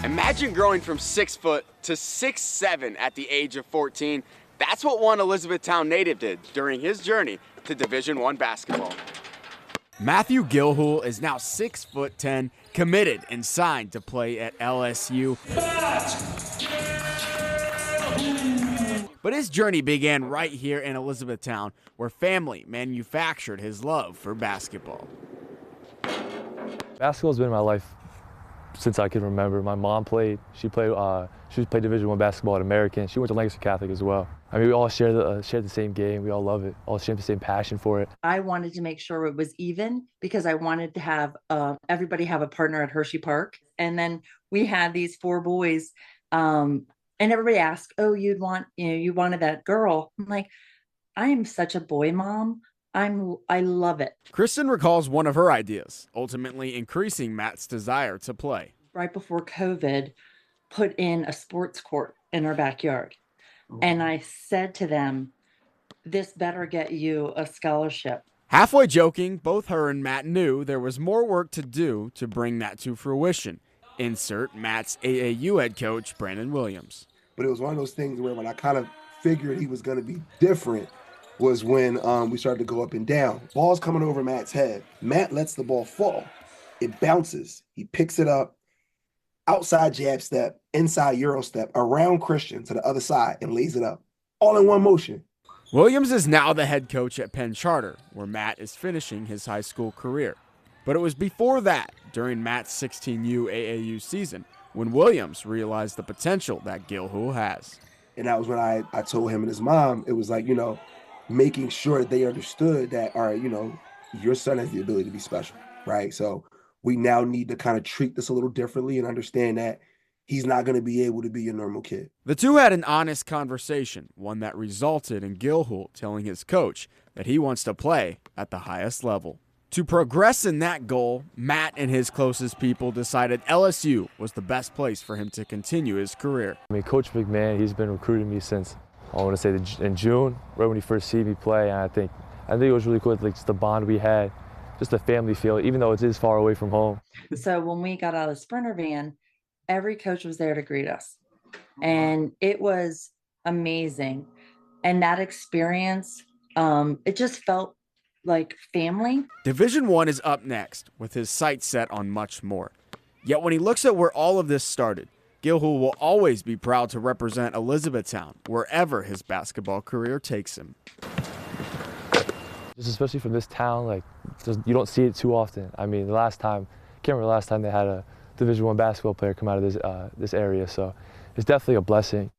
Imagine growing from 6 foot to 6'7" at the age of 14. That's what one Elizabethtown native did during his journey to Division I basketball. Matthew Gilhool is now 6'10", committed and signed to play at LSU. But his journey began right here in Elizabethtown, where family manufactured his love for basketball. Basketball's been in my life since I can remember. My mom played. She played Division I basketball at American. She went to Lancaster Catholic as well. I mean, we all share the same game. We all love it. All share the same passion for it. I wanted to make sure it was even because I wanted to have everybody have a partner at Hershey Park. And then we had these 4 boys, and everybody asked, "Oh, you wanted that girl?" I'm like, I am such a boy mom. I love it. Kristen recalls one of her ideas, ultimately increasing Matt's desire to play. Right before COVID, put in a sports court in our backyard. And I said to them, this better get you a scholarship. Halfway joking, both her and Matt knew there was more work to do to bring that to fruition. Insert Matt's AAU head coach, Brandon Williams. But it was one of those things where when I kind of figured he was going to be different was when we started to go up and down. Ball's coming over Matt's head. Matt lets the ball fall. It bounces. He picks it up. Outside jab step, inside Euro step, around Christian to the other side and lays it up. All in one motion. Williams is now the head coach at Penn Charter, where Matt is finishing his high school career. But it was before that, during Matt's 16U AAU season, when Williams realized the potential that Gilhool has. And that was when I told him and his mom, it was like, making sure that they understood that, all right, your son has the ability to be special, right? So we now need to kind of treat this a little differently and understand that he's not going to be able to be a normal kid. The two had an honest conversation, one that resulted in Gilhool telling his coach that he wants to play at the highest level. To progress in that goal, Matt and his closest people decided LSU was the best place for him to continue his career. I mean, Coach McMahon, he's been recruiting me since, I want to say in June, right when he first seen me play. And I think it was really cool, like just the bond we had, just the family feel, even though it is far away from home. So when we got out of the Sprinter van, every coach was there to greet us. And it was amazing. And that experience, it just felt like family. Division I is up next, with his sights set on much more. Yet when he looks at where all of this started, Gilhool will always be proud to represent Elizabethtown wherever his basketball career takes him. Just especially from this town, you don't see it too often. I mean, I can't remember the last time they had a Division I basketball player come out of this area, so it's definitely a blessing.